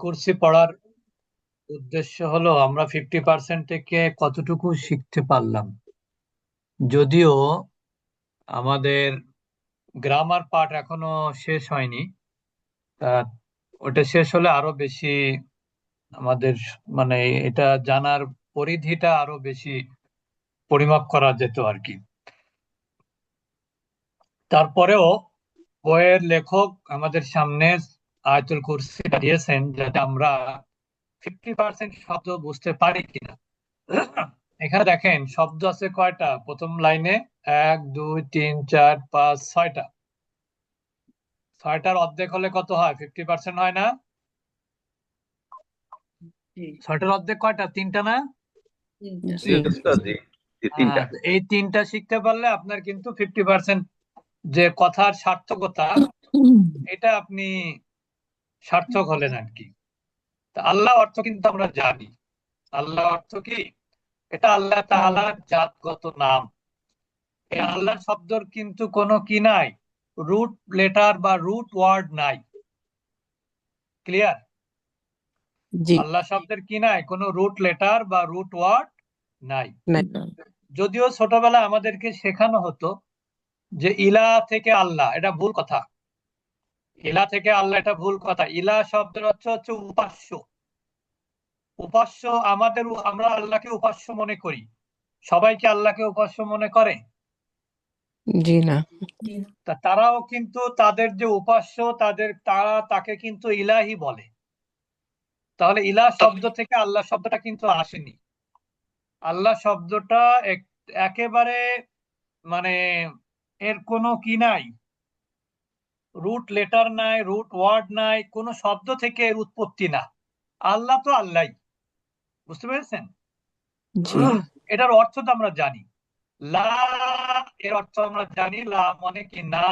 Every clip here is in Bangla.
কুরসি পড়ার উদ্দেশ্য হলো আমরা 50% থেকে কতটুকু শিখতে পারলাম। যদিও আমাদের গ্রামার পার্ট এখনো শেষ হয়নি, তা ওটা শেষ হলে আরো বেশি আমাদের মানে এটা জানার পরিধিটা আরো বেশি পরিমাপ করা যেত আর কি। তারপরেও বইয়ের লেখক আমাদের সামনে আয়াতুল কুরসিটা দিয়েছেন যাতে আমরা 50% শব্দ বুঝতে পারি কিনা। এখানে দেখেন শব্দ আছে কয়টা প্রথম লাইনে? 1 2 3 4 5 6টা। 6টার অর্ধেক হলে কত হয়? 50% হয় না? 6টার অর্ধেক কয়টা? 3টা না? জি উস্তাদ, জি জি, তিনটা। এই 3টা শিখতে পারলে আপনার কিন্তু 50% যে কথার সার্থকতা এটা আপনি সার্থক হলেন আর কি। তা আল্লাহ অর্থ কিন্তু আমরা জানি। আল্লাহ অর্থ কি? এটা আল্লাহ তাআলার জাতগত নাম। এই আল্লাহ শব্দের কিন্তু কোনো কি নাই, রুট লেটার বা রুট ওয়ার্ড নাই। ক্লিয়ার? জি আল্লাহ শব্দের কি নাই? কোনো রুট লেটার বা রুট ওয়ার্ড নাই। না যদিও ছোটবেলায় আমাদেরকে শেখানো হতো যে ইলা থেকে আল্লাহ, এটা ভুল কথা। ইলা থেকে আল্লাহ এটা ভুল কথা। ইলা শব্দের অর্থ হচ্ছে উপাস্য। উপাস্য আমরা আল্লাহকে উপাস্য মনে করি। সবাই কি আল্লাহকে উপাস্য মনে করে? জি না তা তারাও কিন্তু তাদের যে উপাস্য তারা তাকে কিন্তু ইলাহি বলে। তাহলে ইলাহ শব্দ থেকে আল্লাহ শব্দটা কিন্তু আসেনি। আল্লাহ শব্দটা একেবারে মানে এর কোনো কি নাই, রুট লেটার নাই, রুট ওয়ার্ড নাই, কোনো শব্দ থেকে এর উৎপত্তি না। আল্লাহ তো আল্লাহ। বুঝতে পেরেছেন? জি এটার অর্থ তো আমরা জানি। লা এর অর্থ আমরা জানি, লা মানে কি না,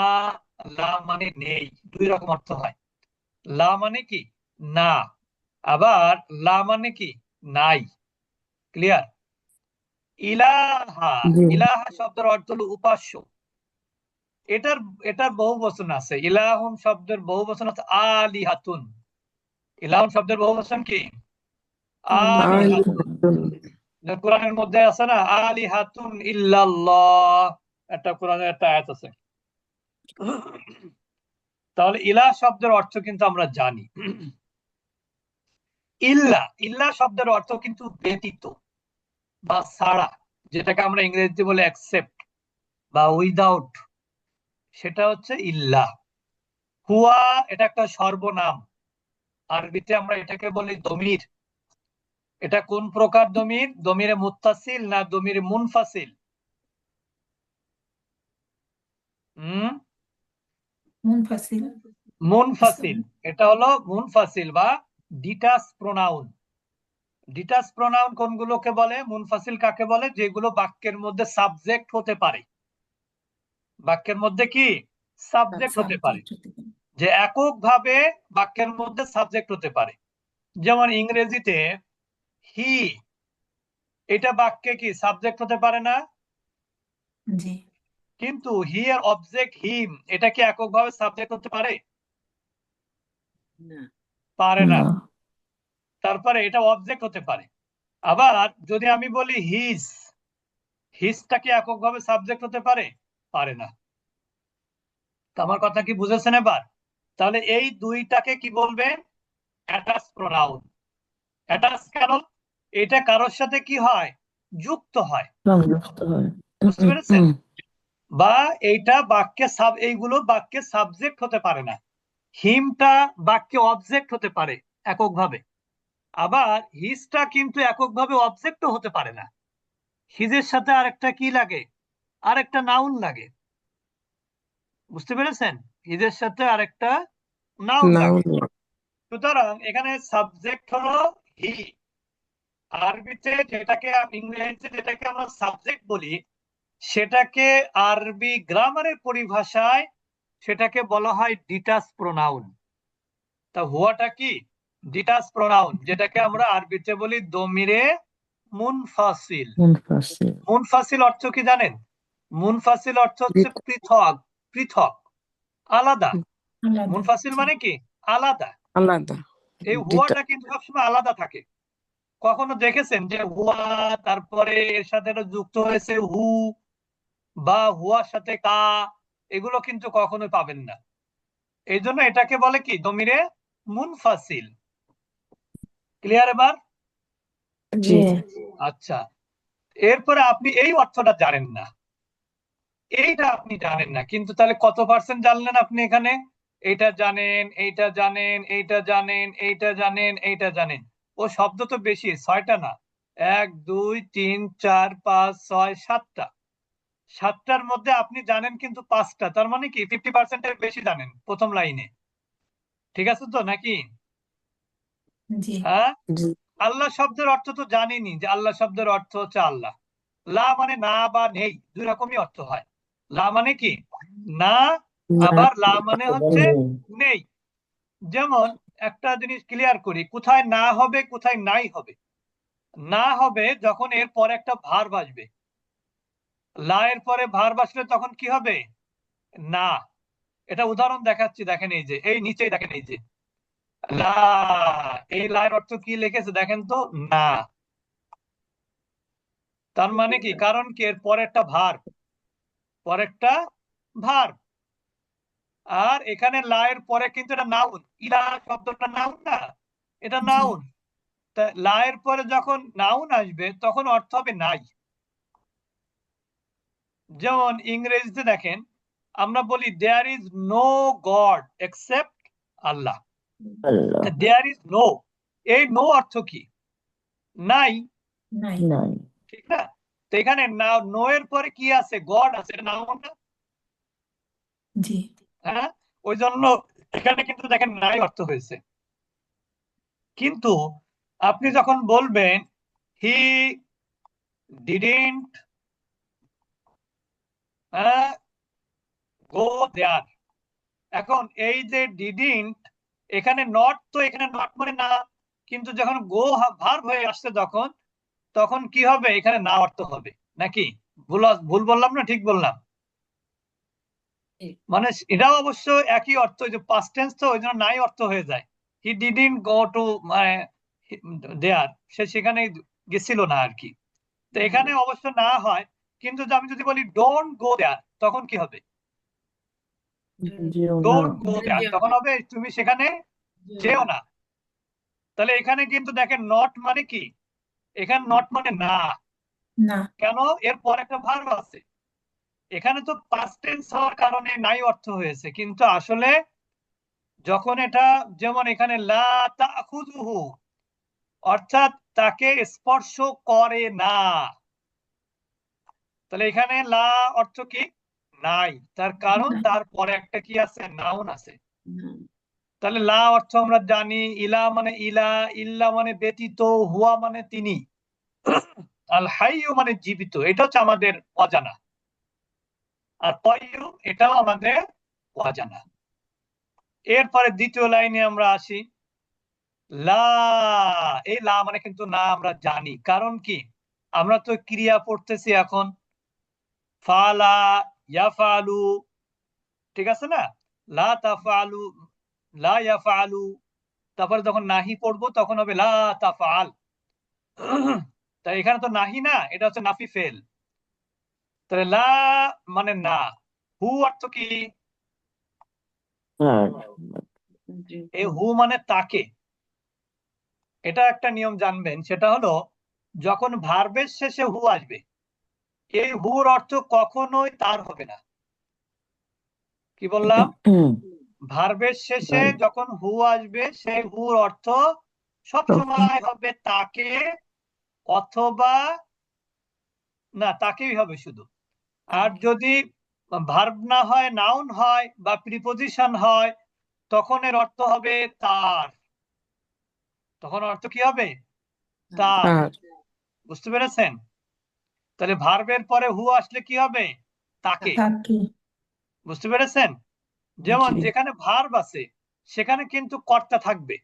লা মানে নেই। দুই রকম অর্থ হয়। লা মানে কি না, আবার লা মানে কি নাই। ক্লিয়ার? ইলাহা, জি ইলাহা শব্দের অর্থ হলো উপাস্য। এটার এটার বহু বচন আছে। ইলাহুন শব্দের বহু বচন আছে আলিহাতুন। ইলাহুন শব্দের বহু বচন কি? আলিহাতুন। কোরআনের মধ্যে আছে না আলিহাতুন ইল্লাল্লাহ, একটা কোরআনের একটা আয়াত আছে। তাহলে ইলাহ শব্দের অর্থ কিন্তু আমরা জানি। ইল্লা শব্দের অর্থ কিন্তু ব্যতীত বা ছাড়া, যেটাকে আমরা ইংরেজিতে বলে অ্যাকসেপ্ট বা উইদাউট, সেটা হচ্ছে ইল্লা। হুয়া এটা একটা সর্বনাম। আরবিতে আমরা এটাকে বলি দমির। এটা কোন প্রকার দমির? দমিরে মুত্তাসিল না দমিরে মুনফাসিল? মুনফাসিল। মুনফাসিল। এটা হলো মুনফাসিল বা ডিটাচ প্রোনাউন। ডিটাচ প্রোনাউন কোনগুলোকে বলে? মুনফাসিল কাকে বলে? যেগুলো বাক্যের মধ্যে সাবজেক্ট হতে পারে। বাক্যের মধ্যে কি সাবজেক্ট হতে পারে, যে এককভাবে বাক্যের মধ্যে সাবজেক্ট হতে পারে। যেমন ইংরেজিতে হি, এটা বাক্যে কি সাবজেক্ট হতে পারে না? জি কিন্তু হি এর অবজেক্ট হিম, এটা কি এককভাবে সাবজেক্ট হতে পারে? পারে না। না তারপরে এটা অবজেক্ট হতে পারে। আবার যদি আমি বলি হিজ, হিজটা কি এককভাবে সাবজেক্ট হতে পারে? পারে না। তো আমার কথা কি বুঝেছেন এবার? তাহলে এই দুইটাকে কি বলবেন? Attach pronoun. অ্যাটাচ কারণ এটা কারোর সাথে কি হয়? যুক্ত হয়। সংযুক্ত হয় বুঝতে পেরেছেন? বা এইটা বাক্যে এইগুলো বাক্যে সাবজেক্ট হতে পারে না। হিমটা বাক্যে অবজেক্ট হতে পারে এককভাবে, আবার হিজটা কিন্তু এককভাবে অবজেক্টও হতে পারে না। হিজের সাথে আরেকটা কি লাগে? আরেকটা নাউন লাগে। বুঝতে পেরেছেন? হিজের সাথে আরেকটা নাউন লাগে। সুতরাং এখানে সাবজেক্ট হলো হি। আরবিতে যেটাকে ইংরেজিতে যেটাকে আমরা সাবজেক্ট বলি, সেটাকে আরবি গ্রামারের পরিভাষায় সেটাকে বলা হয় ডিটাচ প্রোনাউন। তা হুয়াটা কি? ডিটাচ প্রোনাউন, যেটাকে আমরা আরবিতে বলি দমিরে মুনফাসিল। মুনফাসিল অর্থ কি জানেন? মুনফাসিল অর্থ হচ্ছে পৃথক, পৃথক, আলাদা। মুনফাসিল মানে কি? আলাদা। আলাদা। এই হুয়াটা কিন্তু সবসময় আলাদা থাকে। কখনো দেখেছেন যে হুয়া তারপরে এর সাথে একটা যুক্ত হয়েছে হু বা হুয়ার সাথে কা? এগুলো কিন্তু কখনোই পাবেন না। এই জন্য এটাকে বলে কি দমিরে মুনফাসিল। ক্লিয়ার এবার? জি আচ্ছা, এরপরে আপনি এই অর্থটা জানেন না, এইটা আপনি জানেন না, কিন্তু তাহলে কত পার্সেন্ট জানলেন আপনি এখানে? এইটা জানেন, এইটা জানেন, এইটা জানেন, এইটা জানেন, এইটা জানেন। ও শব্দ তো বেশি, 6টা না, 1 2 3 4 5 6 7টা। 7টার মধ্যে আপনি জানেন কিন্তু 5টা, তার মানে কি 50%-এর বেশি জানেন প্রথম লাইনে। ঠিক আছে তো নাকি? জি হ্যাঁ, জি আল্লাহ শব্দের অর্থ তো জানিনি যে আল্লাহ শব্দের অর্থ হচ্ছে আল্লাহ। লা মানে না বা নেই, দুই রকমই অর্থ হয়। লা মানে কি না, না আবার লা মানে হচ্ছে নেই। নেই। যেমন একটা জিনিস ক্লিয়ার করি, কোথায় না হবে কোথায় নাই হবে। না হবে যখন এর পরে একটা ভার্ব আসবে। লা এর পরে ভার্ব আসলে তখন কি হবে? না। এটা উদাহরণ দেখাচ্ছি, দেখেন এই যে এই নিচেই দেখেন এই যে লা, এই লা এর অর্থ কি লিখেছে দেখেন তো, না। তার মানে কি, কারণ কি এর পরে একটা ভার্ব, পরেরটা ভার্ব। আর এখানে লা এর পরে কিন্তু এটা নাউন, ইলা শব্দটা নাউন না, এটা জি নাউন। তা লা এর পরে যখন নাউন আসবে তখন অর্থ হবে নাই। যেমন ইংরেজিতে দেখেন আমরা বলি there is no god except Allah. Allah there is no, এই নো অর্থ কি? নাই। নাই নাই। ঠিক না? তো এখানে না, নো এর পরে কি আছে? গড আছে, এটা নাউন না? জি হ্যাঁ, ওই জন্য এখানে কিন্তু দেখেন নাই অর্থ হয়েছে। কিন্তু আপনি যখন বলবেন হি ডিডন্ট গো দেয়ার, এখন এই যে ডিডন্ট, এখানে নট, তো এখানে নট মানে না, কিন্তু যখন গো ভার্ব হয়ে আসছে তখন, তখন কি হবে? এখানে না অর্থ হবে নাকি? ভুল ভুল বললাম না ঠিক বললাম? মানে এটাও অবশ্য একই অর্থ, যে পাস্ট টেন্স তো ওই জন্য নাই অর্থ হয়ে যায়। He didn't go to their, সে সেখানে গেছিল না আর কি। তো এখানে অবশ্য না হয়, কিন্তু আমি যদি বলি ডোন্ট গো দেয়ার তখন কি হবে? যেও না। ডোন্ট গো দেয়ার তখন হবে তুমি সেখানে যেও না। তাহলে এখানে কিন্তু দেখেন নট মানে কি, এখানে নট মানে না। না কেন? এরপর একটা ভার্ব আছে। এখানে তো পাস্ট টেন্স হওয়ার কারণে নাই অর্থ হয়েছে, কিন্তু আসলে যখন এটা, যেমন এখানে লা তাখুযুহু, অর্থাৎ তাকে স্পর্শ করে না। তাহলে এখানে লা অর্থ কি? নাই, তার কারণ নাই তারপরে একটা কি আছে? নাউন আছে। তাহলে লা অর্থ আমরা জানি, ইলা মানে ইলা, ইল্লা মানে ব্যতীত, হুয়া মানে তিনি, আল হাইয়ু মানে জীবিত, এটা হচ্ছে আমাদের অজানা। আর কয়্যুম, এটাও আমাদের অজানা। এরপরে দ্বিতীয় লাইনে আমরা আসি। লা, এই লা মানে কিন্তু না আমরা জানি, কারণ কি আমরা তো ক্রিয়া পড়তেছি এখন, ফালা, ইয়াফালু, ঠিক আছে না? লা তাফালু, লা ইয়াফালু। তারপরে যখন নাহি পড়বো তখন হবে লা তাফাল। তাই এখানে তো নাহি না, এটা হচ্ছে নাফি ফেল। তাহলে লা মানে না, হু অর্থ কি? আর এই হু মানে তাকে। এটা একটা নিয়ম জানবেন, সেটা হলো যখন ভার্বের শেষে হু আসবে, এই হুর অর্থ কখনোই তার হবে না। কি বললাম? ভার্বের শেষে যখন হু আসবে সেই হুর অর্থ সবসময় হবে তাকে, অথবা না, তাকেই হবে শুধু। আর যদি ভার্ব না হয়, নাউন হয় বা প্রিপোজিশন হয়, তখন এর অর্থ হবে তার। তখন অর্থ কি হবে? তার। আর বুঝতে পেরেছেন? তাহলে ভার্বের পরে হু আসলে কি হবে? তাকে। তাকে বুঝতে পেরেছেন? যেমন জি যেখানে ভার্ব আছে সেখানে কিন্তু কর্তা থাকবে,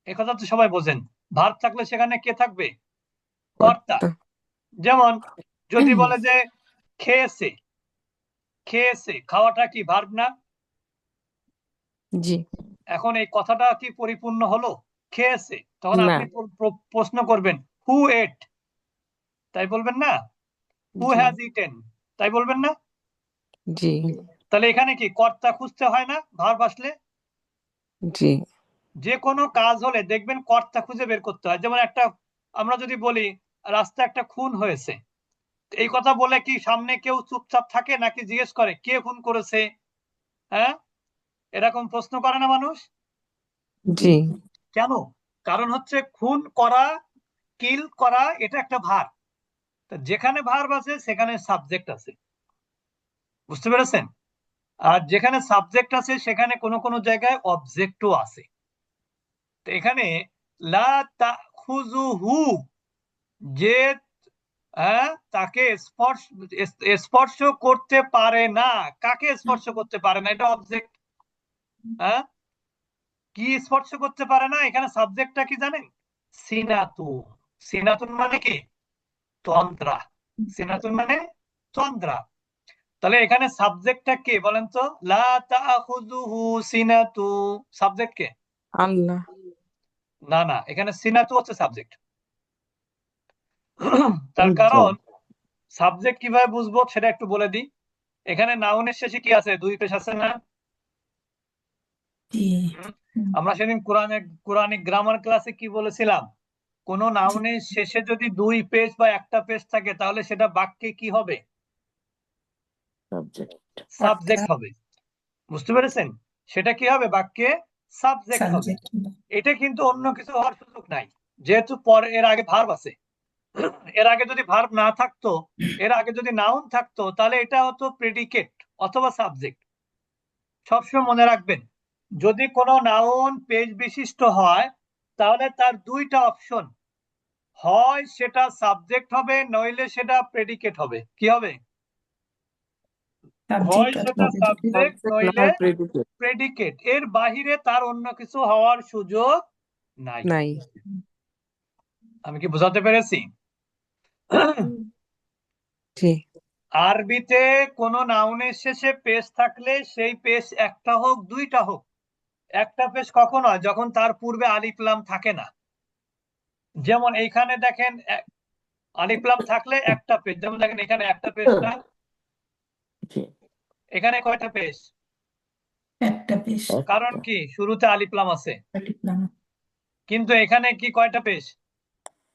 একথা তো সবাই বোঝেন। ভার্ব থাকলে সেখানে কে থাকবে? কর্তা। কর্তা। যেমন যদি বলে যে খেয়েছে, খেয়েছে, খাওয়াটা কি ভার্ব না? জি এখন এই কথাটা কি পরিপূর্ণ হলো? খেয়েছে, তখন না। আপনি প্রশ্ন করবেন হু এট, তাই বলবেন না? হু জি হ্যাজ ইটেন, তাই বলবেন না? জি তাহলে এখানে কি কর্তা খুঁজতে হয় না ভার্ব আসলে? জি যে কোনো কাজ হলে দেখবেন কর্তা খুঁজে বের করতে হয়। যেমন একটা, আমরা যদি বলি রাস্তায় একটা খুন হয়েছে, এই কথা বলে কি সামনে কেউ চুপচাপ থাকে নাকি জিজ্ঞেস করে কে খুন করেছে? হ্যাঁ, এরকম প্রশ্ন করে না মানুষ? জি কেন? কারণ হচ্ছে খুন করা, কিল করা, এটা একটা ভার্ব। যেখানে ভার্ব আছে সেখানে সাবজেক্ট আছে, বুঝতে পেরেছেন? আর যেখানে সাবজেক্ট আছে সেখানে কোনো কোনো জায়গায় অবজেক্টও আছে। তো এখানে লা তাখুযুহু, যে তাকে স্পর্শ করতে পারে না। কাকে স্পর্শ করতে পারে না? এটা অবজেক্ট। হ্যাঁ, কি স্পর্শ করতে পারে না? এখানে সাবজেক্টটা কি জানেন? সিনাতুন। সিনাতুন মানে কি? তন্দ্রা। সিনাতুন মানে তন্দ্রা। তাহলে এখানে সাবজেক্টটা কে বলেন তো? লা তাখুযুহু সিনাতু, সাবজেক্ট কে? আল্লাহ। না না, এখানে সিনাতু হচ্ছে সাবজেক্ট। তার আচ্ছা। কারণ সাবজেক্ট কিভাবে বুঝবো সেটা একটু বলে দিই। এখানে নাউনের শেষে কি আছে? দুই পেশ আছে না? জি আমরা সেদিন কোরআনিক গ্রামার ক্লাসে কি বলেছিলাম? কোন নাউনের শেষে যদি দুই পেশ বা একটা পেশ থাকে তাহলে সেটা বাক্যে কি হবে? সাবজেক্ট। সাবজেক্ট হবে। বুঝতে পেরেছেন? সেটা কি হবে? বাক্যে সাবজেক্ট হবে। সাবজেক্ট এটা কিন্তু অন্য কিছু হওয়ার সুযোগ নাই, যেহেতু পরে এর আগে ভার্ব আছে। এর আগে যদি ভার্ব না থাকতো, এর আগে যদি নাউন থাকতো, তাহলে এটা হতো প্রেডিকেট অথবা সাবজেক্ট। সবসময় মনে রাখবেন, যদি কোনো নাউন পেজ বিশিষ্ট হয় তাহলে তার দুইটা অপশন, হয় সেটা সাবজেক্ট হবে নইলে সেটা প্রেডিকেট হবে। কি হবে? হয় সাবজেক্ট সেটা অথবা predicate। সাবজেক্ট সাবজেক্ট নইলে নয় প্রেডিকেট। প্রেডিকেট। এর বাহিরে তার অন্য কিছু হওয়ার সুযোগ নাই। নাই। আমি কি বোঝাতে পেরেছি? জি। আরবিতে কোন নাউনের শেষে পেশ থাকলে সেই পেশ একটা হোক দুইটা হোক, একটা পেশ কখন হয়? যখন তার পূর্বে আলিফ লাম থাকে না। যেমন এইখানে দেখেন আলিফ লাম থাকলে একটা পেশ, যেমন দেখেন এখানে একটা পেশ না? জি। এখানে কয়টা পেশ? একটা পেশ, কারণ কি? শুরুতে আলিফ লাম আছে। ডিপ্লোমা কিন্তু এখানে কি কয়টা পেশ?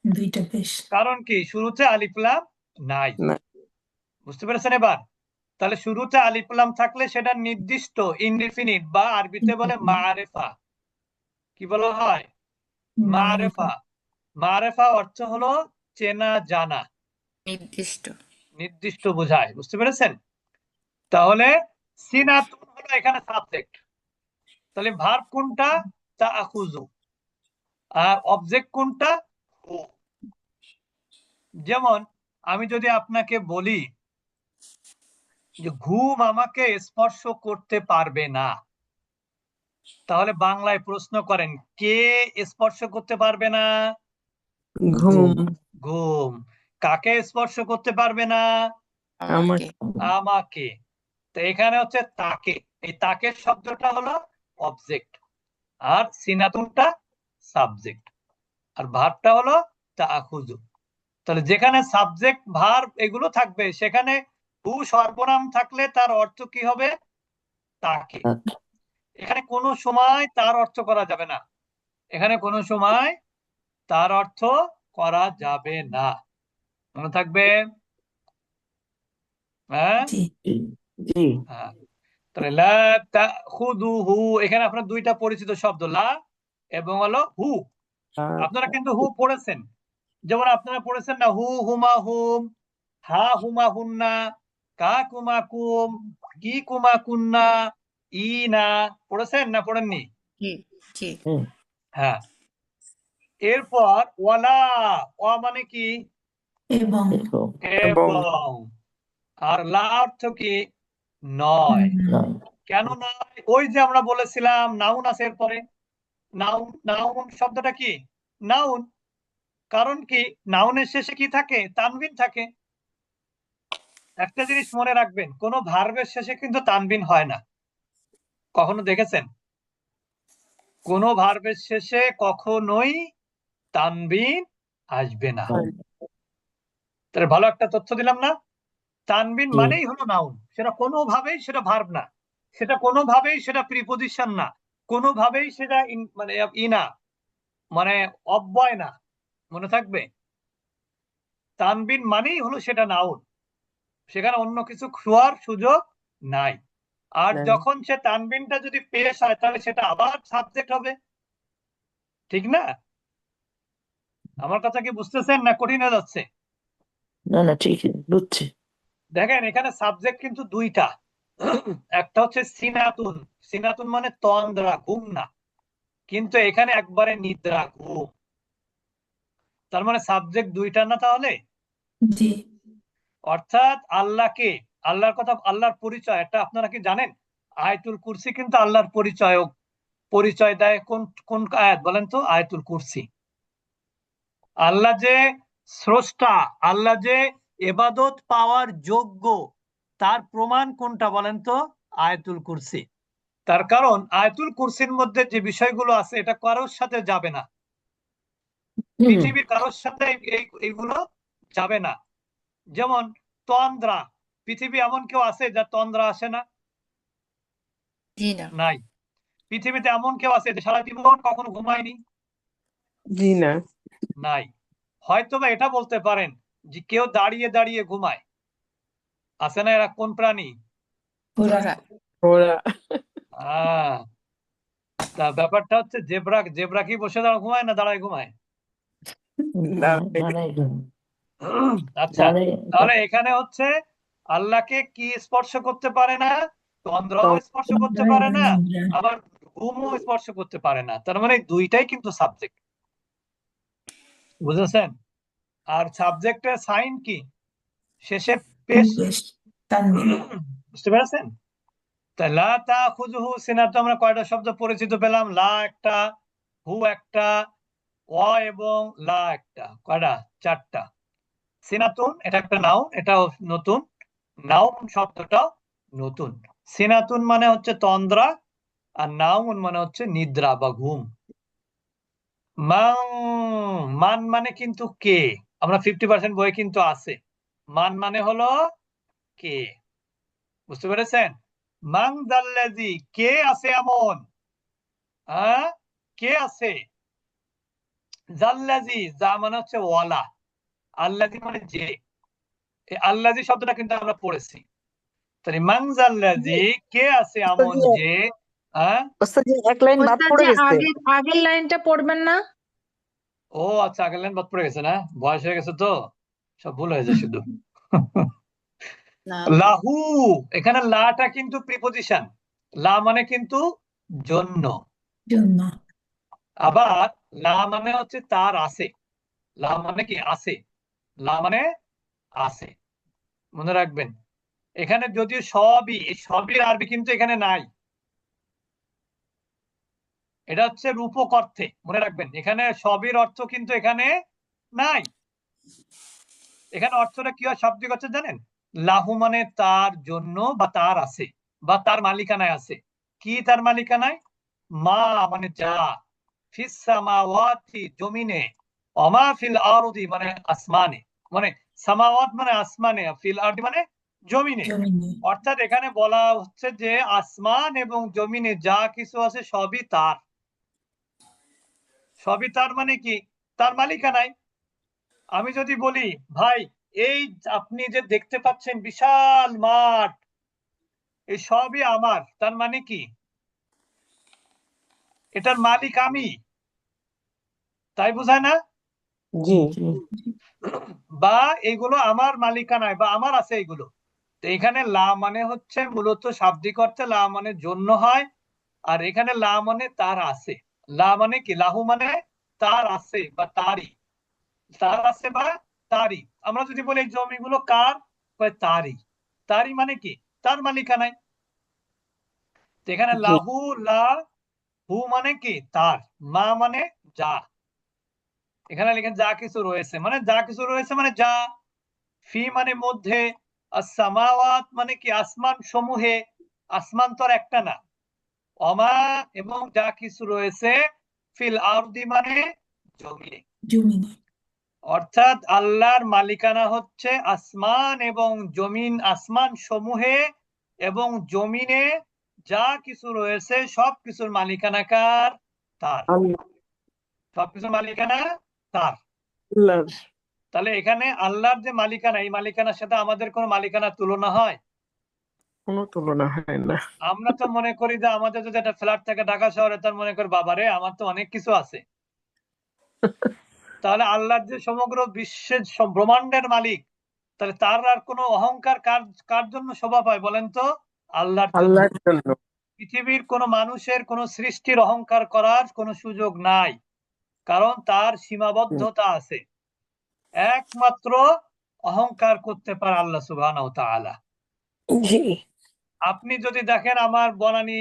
দুইটা পেশ। কারণ কি? শুরুতে আলিফ লাম নাই। না। বুঝতে পেরেছেন এবার? তাহলে শুরুতে আলিফ লাম থাকলে সেটা নির্দিষ্ট, ইনডিফিনিট, বা আরবিতে বলে মারেফা। কি বলা হয়? মারিফা মারেফা। মারেফা অর্থ হলো চেনা জানা, নির্দিষ্ট। নির্দিষ্ট বোঝায়। বুঝতে পেরেছেন? তাহলে সিনাতুন হলো এখানে সাবজেক্ট। তাহলে ভার্ব কোনটা? তাআখুযু। আর অবজেক্ট কোনটা? হু। যেমন আমি যদি আপনাকে বলি যে ঘুম আমাকে স্পর্শ করতে পারবে না, তাহলে বাংলায় প্রশ্ন করেন কে স্পর্শ করতে পারবে না? ঘুম। ঘুম। কাকে স্পর্শ করতে পারবে না? আমার। আমাকে। আমাকে। তো এখানে হচ্ছে তাকে, এই তাকে শব্দটা হলো অবজেক্ট, আর সিনাতুনটা সাবজেক্ট, আর ভার্বটা হলো তাআখুযু। তাহলে যেখানে সাবজেক্ট ভার্ব এগুলো থাকবে সেখানে হু সর্বনাম থাকলে তার অর্থ কি হবে? তাকে। এখানে কোনো সময় তার অর্থ করা যাবে না, এখানে কোনো সময় তার অর্থ করা যাবে না, মনে থাকবে? হ্যাঁ জি জি। হ্যাঁ। তাহলে লা তাখুযুহু, এখানে আপনার দুইটা পরিচিত শব্দ, লা এবং হলো হু। আপনারা কিন্তু হু পড়েছেন। যেমন আপনারা পড়েছেন না, হু হুমা হুম, হা হুমা হুন্না, কা কুমা কুম, কি কুমা কুন্না, ই না। পড়েছেন না পড়েননি? জি জি। হ্যাঁ। এরপর ওয়ালা, ওয়া মানে কি? এবং এবং এবং। আর লা অর্থ কি? নয়। কেন নয়? ওই যে আমরা বলেছিলাম নাউন আছে এরপরে। নাউন, নাউন শব্দটা কি? নাউন। কারণ কি? নাউনের শেষে কি থাকে? তানবিন থাকে। একটা জিনিস মনে রাখবেন, কোন ভার্বের শেষে কিন্তু তানবিন হয় না। কখনো দেখেছেন? কোন ভার্বের শেষে কখনোই তানবিন আসবে না। তাহলে ভালো একটা তথ্য দিলাম না? তানবিন জি। মানেই হলো নাউন, সেটা কোনোভাবেই সেটা ভার্ব না, সেটা কোনোভাবেই সেটা প্রিপোজিশন না, কোনোভাবেই সেটা মানে না, মানে অব্যয় না। মনে থাকবে, তানবিন মানেই হলো সেটা নাউন, সেখানে অন্য কিছু খোয়ার সুযোগ নাই। আর নাই। যখন সে তানবিনটা যদি পেশ হয় তাহলে সেটা আবার সাবজেক্ট হবে, ঠিক না? আমার কথা কি বুঝতেছেন না কঠিন হয়ে যাচ্ছে? না না ঠিক বুঝছি। দেখেন এখানে সাবজেক্ট কিন্তু দুইটা। একটা হচ্ছে সিনাতুন, সিনাতুন মানে তন্দ্রা, ঘুম না, কিন্তু এখানে একবারে নিদ্রা, ঘুম। তার মানে সাবজেক্ট দুইটা না তাহলে? জি। অর্থাৎ আল্লাহকে, আল্লাহর কথা, আল্লাহর পরিচয় এটা আপনারা কি জানেন? আয়াতুল কুরসি কিন্তু আল্লাহর পরিচয় দেয়। কোন কোন আয়াত বলেন তো? আয়াতুল কুরসি। আল্লাহ যে স্রষ্টা, আল্লাহ যে ইবাদত পাওয়ার যোগ্য, তার প্রমাণ কোনটা বলেন তো? আয়াতুল কুরসি। তার কারণ আয়াতুল কুরসির মধ্যে যে বিষয়গুলো আছে এটা কারোর সাথে যাবে না, পৃথিবীর কারোর সাথে এইগুলো যাবে না। যেমন তন্দ্রা, পৃথিবী এমন কেউ আছে যার তন্দ্রা আসে না? জি না। নাই। পৃথিবীতে এমন কেউ আছে যে সারা জীবন কখনো ঘুমায়নি? জি না। নাই। হয়তোবা এটা বলতে পারেন যে কেউ দাঁড়িয়ে দাঁড়িয়ে ঘুমায়, আছে না? এরা কোন প্রাণী? ঘোড়া। ঘোড়া। ওরা আহ তা ব্যাপারটা হচ্ছে জেব্রা, জেব্রা কি বসে দাঁড়া ঘুমায় না দাঁড়ায় ঘুমায়? দাঁড়াই আচ্ছা, তাহলে এখানে হচ্ছে আল্লাহকে কি স্পর্শ করতে পারে না? তন্দ্রাও স্পর্শ করতে তন্দ্রা পারে এবং না, নিদ্রা। আবার ঘুমও স্পর্শ করতে পারে না। তার মানে দুইটাই কিন্তু সাবজেক্ট, বুঝেছেন? আর সাবজেক্টের সাইন কি? শেষে পেশ। পেশ, তানবিন। বুঝতে পেরেছেন? তাই লা তাখুযুহু সিনাতু, আমরা কয়টা শব্দ পরিচিত পেলাম? লা একটা, হু একটা, ওয়া এবং লা একটা, কয়টা? চারটা। সিনাতুন এটা একটা নাউন, এটাও নতুন নাউন, শব্দটাও নতুন। সিনাতুন মানে হচ্ছে তন্দ্রা, আর নাউন মানে হচ্ছে নিদ্রা বা ঘুম। মান, মান মানে কিন্তু কে, আমরা 50% বই কিন্তু আছে, মান মানে হলো কে। বুঝতে পেরেছেন? মান দাল্লাযী, কে আছে এমন, হ্যাঁ কে আছে? জাল্লাযী, যা মানে হচ্ছে ওয়ালা, আল্লাযী মানে যে। এই আল্লাযী শব্দটা কিন্তু আমরা পড়েছি। তাহলে মান জাল্লাযী, কে আছে এমন যে, হ্যাঁ। এক লাইন বাদ ওস্তাদ পড়ে যে গেছে। আগের লাইনটা পড়বেন না? ও আচ্ছা, আগের লাইন বাদ পড়ে গেছে না, বয়স হয়ে গেছে তো সব ভুল হয়ে যায় শুধু। না। লাহু, এখানে লাটা কিন্তু প্রিপোজিশন, লা মানে কিন্তু জন্য। জন্য। আবার লা মানে হচ্ছে তার আছে, লা মানে কি? আছে। লা মানে আছে, মনে রাখবেন। এখানে যদিও সবই, এই সবই আরবি কিন্তু এখানে নাই, এটা হচ্ছে রূপক অর্থে, মনে রাখবেন। এখানে সবের অর্থ কিন্তু এখানে নাই। এখানে অর্থটা কি হয় শাব্দিক অর্থ জানেন? লাহু মানে তার জন্য বা তার আছে বা তার মালিকানায় আছে। কি তার মালিকানায়? মা মানে যা, ফিস সামাওয়াতি জমিনে, অমা ফিল আরদি মানে আসমানে, মানে সামাওয়াত মানে আসমানে, ফিল আরদি মানে জমিনে। জমিনে। অর্থাৎ এখানে বলা হচ্ছে যে আসমান এবং জমিনে যা কিছু আছে সবই তার। সবই তার মানে কি? তার মালিকানায়। আমি যদি বলি ভাই, এই আপনি যে দেখতে পাচ্ছেন বিশাল মাঠ, এই সবই আমার, তার মানে কি? এটার মালিক আমি, তাই বোঝায় না? জি। বা এগুলো আমার মালিকানায় বা আমার আছে এগুলো। তো এখানে লা মানে হচ্ছে মূলত শাব্দিক অর্থে লা মানে জন্য হয়, আর এখানে লা মানে তার আছে। লা মানে কি? লাহু মানে তার আছে বা তারই, তার আছে বা তারই। আমরা যদি বলি এই জমিগুলো কার, তারই। তারই মানে কি? তার মালিকানায়। তো এখানে জি। লাহু, লা, হু মানে কি? তার, মা মানে যা, এখানে লিখেন যা কিছু রয়েছে, মানে যা কিছু রয়েছে মানে যা, ফি মানে মধ্যে, আর সামাওয়াত মানে কি? আসমান সমূহে, আসমান তো আর একটা না, অমা এবং যা কিছু রয়েছে ফিল আরদি মানে জমিনে। জমিনে। অর্থাৎ আল্লাহর মালিকানা হচ্ছে আসমান এবং জমিন, আসমান সমূহে এবং জমিনে যা কিছু রয়েছে সবকিছুর মালিকানা কার? তার। আল্লাহ সবকিছুর মালিকানা তার। আল্লাহর তাহলে এখানে আল্লাহর যে মালিকানা, এই মালিকানার সাথে আমাদের কোনো মালিকানার তুলনা হয়? কোনো তুলনা হয় না। আমরা তো মনে করি যে আমাদের যদি একটা ফ্ল্যাট থাকে ঢাকা শহরে, তার মনে করি বাবারে আমার তো অনেক কিছু আছে। তাহলে আল্লাহর যে সমগ্র বিশ্বের ব্রহ্মাণ্ডের মালিক, তাহলে তার আর কোনো অহংকার কার কার জন্য শোভা পায় বলেন তো? আল্লাহর জন্য। আল্লাহর জন্য। পৃথিবীর কোনো মানুষের কোনো সৃষ্টির অহংকার করার কোনো সুযোগ নাই, কারণ তার সীমাবদ্ধতা আছে। একমাত্র অহংকার করতে পারে আল্লাহ সুবহানাহু ওয়া তাআলা। জি আপনি যদি দেখেন আমার বনানী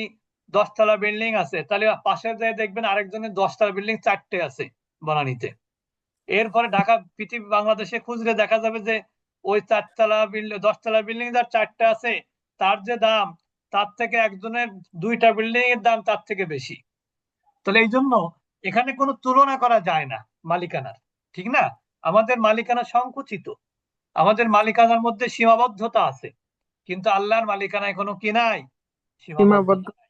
10 তলা বিল্ডিং আছে, তাহলে পাশে যেয়ে দেখবেন আরেকজনের 10 তলা বিল্ডিং 4টে আছে বনানীতে। এরপরে ঢাকা পৃথিবী বাংলাদেশে খুঁজলে দেখা যাবে যে ওই 4 তলা বিল্ডিং 10 তলা বিল্ডিং যার 4টে আছে, তার যে দাম তার থেকে একজনের 2টা বিল্ডিং এর দাম তার থেকে বেশি। তাহলে এই জন্য এখানে কোনো তুলনা করা যায় না মালিকানার, ঠিক না? আমাদের মালিকানা সংকুচিত, আমাদের মালিকানার মধ্যে সীমাবদ্ধতা আছে, কিন্তু আল্লাহর মালিকানায় কোনো কি নাই? সীমাবদ্ধ। সীমাবদ্ধতা নাই।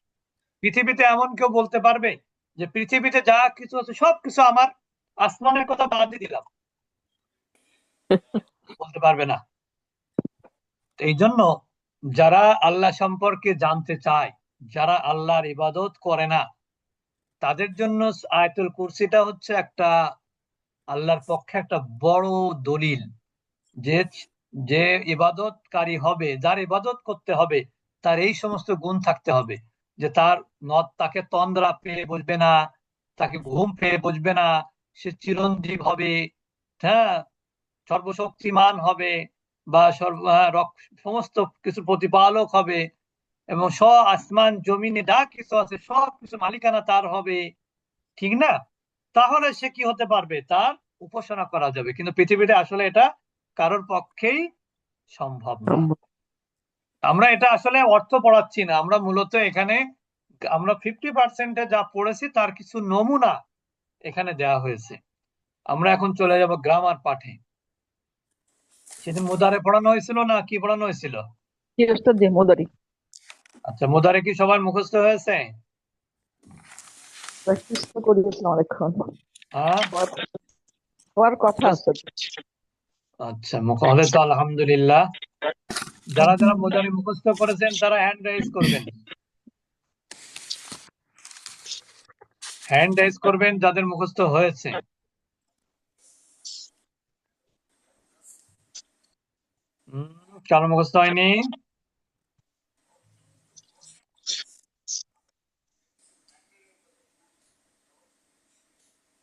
পৃথিবীতে এমন কেউ বলতে পারবে যে পৃথিবীতে যা কিছু আছে সবকিছু আমার? আসমানের কথা বাদই দিলাম, বলতে পারবে না। এই জন্য যারা আল্লাহ সম্পর্কে জানতে চায়, যারা আল্লাহর ইবাদত করে না, তাদের জন্য আয়াতুল কুরসিটা হচ্ছে একটা আল্লাহর পক্ষে একটা বড় দলিল যে যে ইবাদতকারী হবে, যার ইবাদত করতে হবে, তার এই সমস্ত গুণ থাকতে হবে যে তাকে তন্দ্রা পেয়ে বসবে না, তাকে ঘুম পেয়ে বসবে না, সে চিরঞ্জীব হবে, হ্যাঁ, সর্বশক্তিমান হবে, বা সমস্ত কিছু প্রতিপালক হবে, এবং আসমান জমিনে যা কিছু আছে সব কিছু মালিকানা তার হবে, ঠিক না? তাহলে সে কি হতে পারবে? তার উপাসনা করা যাবে। কিন্তু পৃথিবীতে আসলে এটা কারোর পক্ষেই সম্ভব না। আমরা এটা আসলে অর্থ পড়াচ্ছি না, আমরা মূলত এখানে আমরা 50% যা পড়েছি তার কিছু নমুনা এখানে দেওয়া হয়েছে। আমরা এখন চলে যাব গ্রামার পাঠে। সেদিন মুদারে পড়ানো হয়েছিল না কি পড়ানো হয়েছিল? কি ওস্তাদ জি মোদারি আচ্ছা, মুদারে কি সবার মুখস্থ হয়েছে? প্র্যাকটিস তো করিয়েছিলাম অনেকক্ষণ। হ্যাঁ, হওয়ার কথা আছে। আচ্ছা, হলে তো আলহামদুলিল্লাহ। যারা যারা মুদারি মুখস্থ করেছেন তারা হ্যান্ড রাইজ করবেন, হ্যান্ড রাইজ করবেন যাদের মুখস্থ হয়েছে। কারো মুখস্থ হয়নি?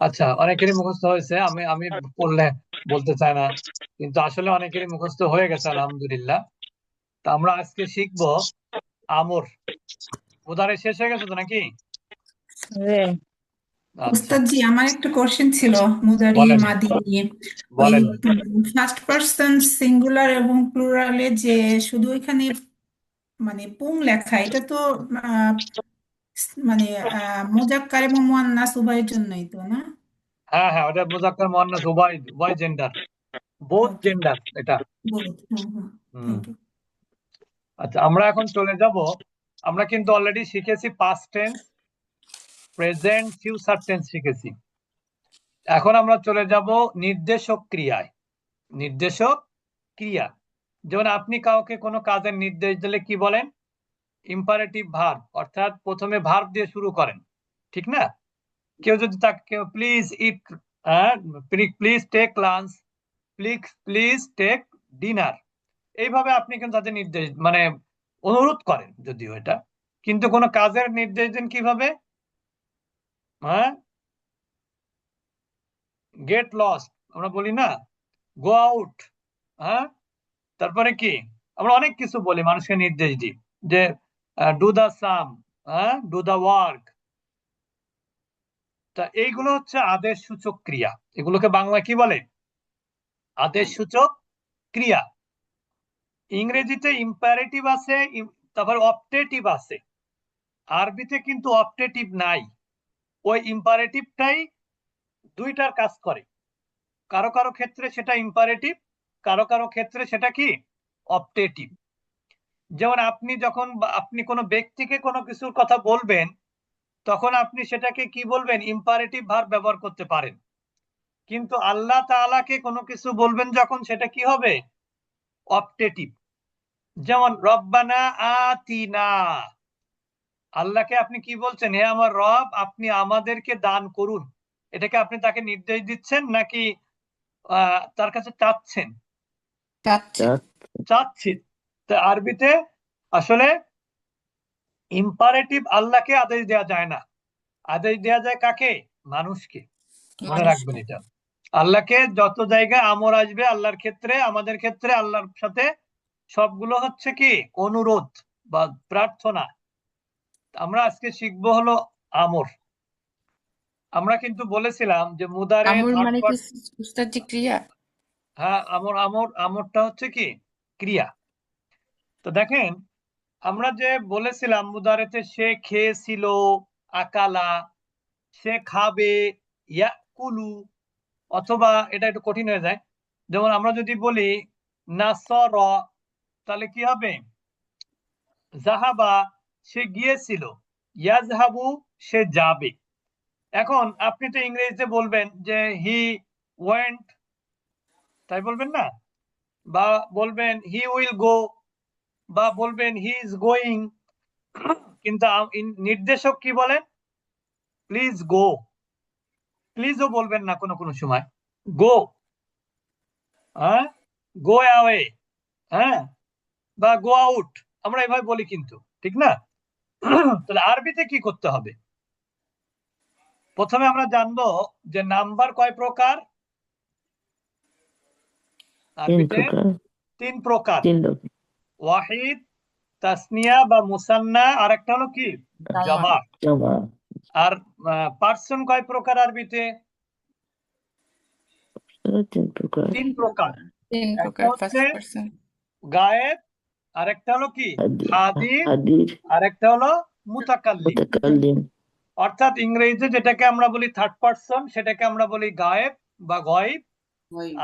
আচ্ছা, অনেকেরই মুখস্থ হয়েছে, আমি আমি বললে বলতে চাই না, কিন্তু আসলে অনেকেরই মুখস্থ হয়ে গেছে আলহামদুলিল্লাহ। তা আমরা আজকে শিখবো আমর। মুদারে শেষ হয়ে গেছে তো নাকি? আচ্ছা, ওস্তাদ জি, আমার একটা কোশ্চেন ছিল মুদারি বলেন মাদি নিয়ে। ওই বলেন। ফার্স্ট পার্সন সিঙ্গুলার এবং প্লুরালে যে শুধু এখানে মানে পুং লেখা, এটা তো আহ, মানে মুজাক্কার এবং মুয়ান্নাস উভয়ের জন্যই তো, না? হ্যাঁ হ্যাঁ, ওটা মুজাক্কার মুয়ান্নাস উভয় উভয় জেন্ডার, বোথ ওকে, জেন্ডার এটা। বহুত। হুম হুম, হুম। Thank you. আচ্ছা, আমরা এখন চলে যাব, আমরা কিন্তু অলরেডি শিখেছি past tense, present, future tense শিখেছি। এখন আমরা চলে যাব নির্দেশক ক্রিয়ায়। নির্দেশক ক্রিয়া, যেমন আপনি কাউকে কোনো কাজের নির্দেশ দিলে কি বলেন? ইম্পারেটিভ ভার্ব, অর্থাৎ প্রথমে ভার্ব দিয়ে শুরু করেন, ঠিক না? কেউ যদি তাকে please eat, please take lunch, please take dinner, এইভাবে আপনি কিন্তু তাদের নির্দেশ মানে অনুরোধ করেন, যদিও এটা, কিন্তু কোনো কাজের নির্দেশ দিন কিভাবে? হ্যাঁ, গেট লস্ট আমরা বলি না, গো আউট, হ্যাঁ, তারপরে কি আমরা অনেক কিছু বলি, মানুষকে নির্দেশ দিই যে ডু দা সাম, হ্যাঁ, ডু দা ওয়ার্ক। তা এইগুলো হচ্ছে আদেশ সূচক ক্রিয়া, এগুলোকে বাংলা কি বলে? আদেশ সূচক ক্রিয়া। ইংরেজিতে ইম্পারেটিভ আছে, তারপর অপটেটিভ আছে। আরবিতে কিন্তু অপটেটিভ নাই, ওই ইম্পারেটিভটাই দুইটার কাজ করে। কারো কারো ক্ষেত্রে সেটা ইম্পারেটিভ, কারো কারো ক্ষেত্রে সেটা কি অপটেটিভ। যেমন আপনি যখন আপনি কোনো ব্যক্তিকে কোনো কিছুর কথা বলবেন, তখন আপনি সেটাকে কি বলবেন, ইম্পারেটিভ ভার্ব ব্যবহার করতে পারেন। কিন্তু আল্লাহ তাআলাকে কোনো কিছু বলবেন যখন, সেটা কি হবে, অপটেটিভ। যেমন রব্বানা আতিনা, আল্লাহকে আপনি কি বলছেন, হে আমার রব আপনি আমাদেরকে দান করুন। এটাকে আপনি তাকে নির্দেশ দিচ্ছেন নাকি তার কাছে চাচ্ছেন? চাচ্ছে। চাচ্ছেন। তা আরবিতে আসলে ইম্পারেটিভ আল্লাহকে আদেশ দেওয়া যায় না, আদেশ দেওয়া যায় কাকে, মানুষকে। মনে রাখবেন এটা। আল্লাহকে যত জায়গায় আমর আসবে আল্লাহর ক্ষেত্রে, আমাদের ক্ষেত্রে আল্লাহর সাথে সবগুলো হচ্ছে কি অনুরোধ বা প্রার্থনা। আমরা আজকে শিখবো হলো আমর। আমরা কিন্তু বলেছিলাম যে মুদারে আমর থার্ড মানে কি পারসন। উস্তাদ জি ক্রিয়া? হ্যাঁ, আমর আমর আমরটা হচ্ছে কি ক্রিয়া। তো দেখেন, আমরা যে বলেছিলাম মুদারেতে সে খেয়েছিল, আকালা, সে খাবে, ইয়াকুলু, অথবা এটা একটু কঠিন হয়ে যায়। যেমন আমরা যদি বলি নাসর, তাহলে কি হবে, জাহাবা সে গিয়েছিল, ইয়াজহাবু সে যাবে। এখন আপনি তো ইংরেজিতে বলবেন যে হি ওয়েন্ট, তাই বলবেন না, বা বলবেন হি উইল গো, বা বলবেন হি ইজ গোয়িং। কিন্তু নির্দেশক কি বলেন, প্লিজ গো। প্লিজও বলবেন না কোনো কোনো সময়, গো, হ্যাঁ, গো অ্যাওয়ে, হ্যাঁ, বা গো আউট, আমরা এভাবে বলি কিন্তু, ঠিক না? তাহলে আরবিতে কি করতে হবে, প্রথমে আমরা জানবো যে নাম্বার কয় প্রকার। আরবিতে তিন প্রকার, ওয়াহিদ, তাসনিয়া বা মুসান্না, আর একটা হলো কি জামা। আর পার্সন কয় প্রকার আরবিতে, তিন প্রকার। তিন একটা প্রকার, হচ্ছে ফার্স্ট পারসন। গায়েব, আর একটা হলো কি হাদির, আর একটা হলো মুতাকাল্লিম। অর্থাৎ ইংরেজিতে যেটাকে আমরা বলি থার্ড পারসন সেটাকে আমরা বলি গায়েব বা গয়েব,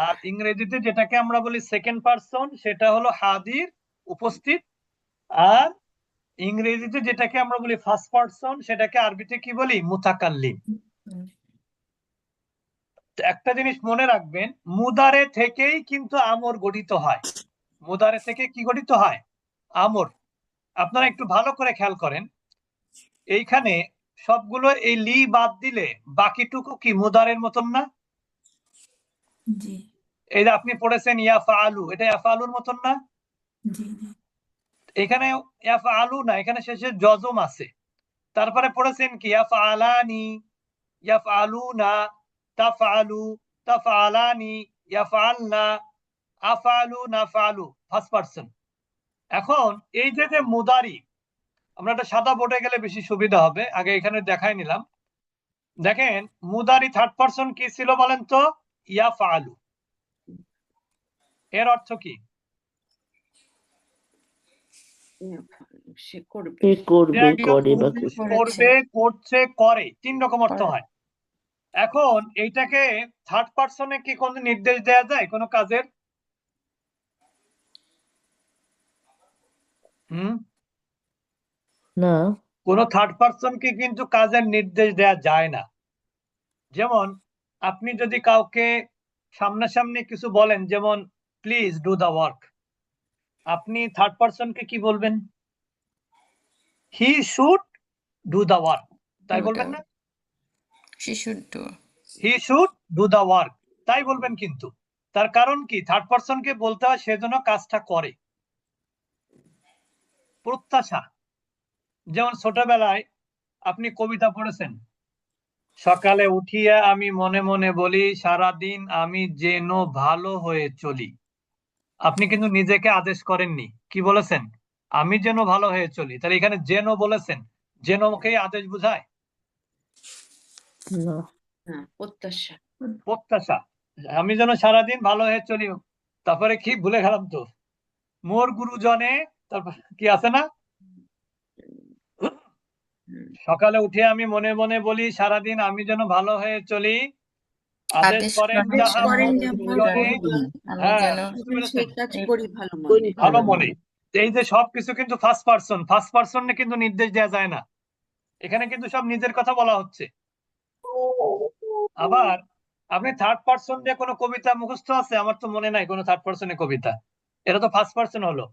আর ইংরেজিতে যেটাকে আমরা বলি সেকেন্ড পারসন সেটা হলো হাদির, উপস্থিত, আর ইংরেজিতে যেটাকে আমরা বলি ফার্স্ট পারসন সেটাকে আরবিতে কি বলি, মুতাকাল্লিম। একটা জিনিস মনে রাখবেন, মুদারে থেকেই কিন্তু আমর গঠিত হয়। মুদারে থেকে কি গঠিত হয়, আমর। আপনারা একটু ভালো করে খেয়াল করেন, এইখানে সবগুলো এই লি বাদ দিলে বাকিটুকু কি মুদারের মতন না? জি এই যে আপনি পড়েছেন ইয়াফআলু, এটা ইয়াফআলুর মতন না? জি জি এখানে ইয়াফআলু না, এখানে শেষে জজম আছে। তারপরে পড়েছেন কি ইয়াফআলানি, ইয়াফআলুনা, তাফআলু, তাফআলানি, ইয়াফআলনা, আফআলু, নাফআলু, ফার্স্ট পারসন। এখন এই যে যে মুদারি, আমরা একটা সাদা বোর্ডে গেলে বেশি সুবিধা হবে, আগে এখানে দেখাই নিলাম। দেখেন মুদারি থার্ড পারসন কি ছিল বলেন তো, ইয়াফআলু। এর অর্থ কি, সে করবে, করবে, করছে, করে, তিন রকম অর্থ হয়। এখন এইটাকে থার্ড পারসনে কি কোন নির্দেশ দেয়া যায় কোনো কাজের? না, কোন থার্ড পারসনকে কিন্তু কাজের নির্দেশ দেয়া যায় না। যেমন আপনি যদি কাউকে সামনাসামনি কিছু বলেন, যেমন প্লিজ ডু দা ওয়ার্ক, আপনি থার্ড পারসনকে কি বলবেন, he should do the work, তাই বলবেন না? she should do, he should do the work, তাই বলবেন। কিন্তু তার কারণ কি, থার্ড পারসনকে বলতে হয় সেজন্য কাজটা করে। প্রত্যাশা, যেমন ছোটবেলায় আপনি কবিতা পড়েছেন, সকালে উঠিয়া আমি মনে মনে বলি সারাদিন আমি যেন ভালো হয়ে চলি। আপনি কিন্তু নিজেকে আদেশ করেননি, কি বলেছেন, আমি যেন ভালো হয়ে চলি। তাহলে এখানে যেন বলেছেন, যেনকেই আদেশ বোঝায়? না, প্রত্যাশা। প্রত্যাশা, আমি যেন সারাদিন ভালো হয়ে চলি। তারপরে কি ভুলে গেলাম তো, মোর গুরুজনে, তারপর কি আছে না, সকালে উঠে আমি মনে মনে বলি সারাদিন আমি যেন ভালো হয়ে চলি, আদেশ আদেশ করেন করেন যাহা করেন মন যেমন জনে। করি, আমি হ্যাঁ, যেন বুঝতে পেরেছেন? সেই কাজ করি ভালো মনে। ভালো মনে। এই যে সবকিছু কিন্তু ফার্স্ট পার্সনে কিন্তু নির্দেশ দেওয়া যায় না, এখানে কিন্তু সব নিজের কথা বলা হচ্ছে। আবার আপনি থার্ড পার্সন দিয়ে কোনো কবিতা মুখস্থ আছে? আমার তো মনে নাই কোনো থার্ড পার্সনের কবিতা। এটা তো ফার্স্ট পার্সন হলো।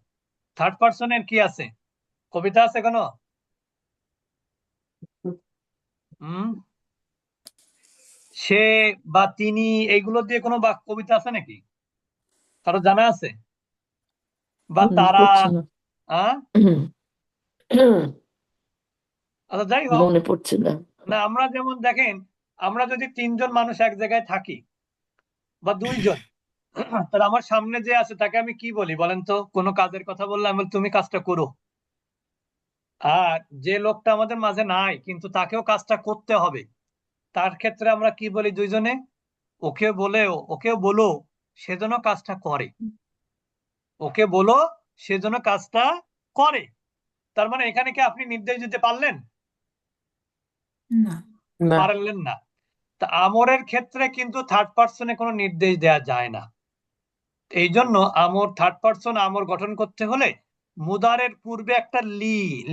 থার্ড পার্সনের কি আছে? কবিতা আছে কোনো? সে বা তিনি এইগুলো দিয়ে কোনো কবিতা আছে নাকি? কারো জানা আছে? বা তারা? পড়ছে না। আহ আচ্ছা, যাই হোক, মনে পড়ছে না। না আমরা যেমন দেখেন, আমরা যদি 3 জন মানুষ এক জায়গায় থাকি বা 2 জন, তাহলে আমার সামনে যে আছে তাকে আমি কি বলি বলেন তো? কোনো কাজের কথা বললে আমি বলি, তুমি কাজটা করো। আর যে লোকটা আমাদের মাঝে নাই কিন্তু তাকেও কাজটা করতে হবে, তার ক্ষেত্রে আমরা কি বলি? 2 জনে ওকেও বলো সে যেন কাজটা করে, ওকে বলো সে যেন কাজটা করে। তার মানে এখানে কি আপনি নির্দেশ দিতে পারলেন? না, না। পারলেন না। তা আমরের ক্ষেত্রে কিন্তু থার্ড পার্সনে কোনো নির্দেশ দেওয়া যায় না। এই জন্য থার্ড পার্সন আমর গঠন করতে হলে মুদারের পূর্বে একটা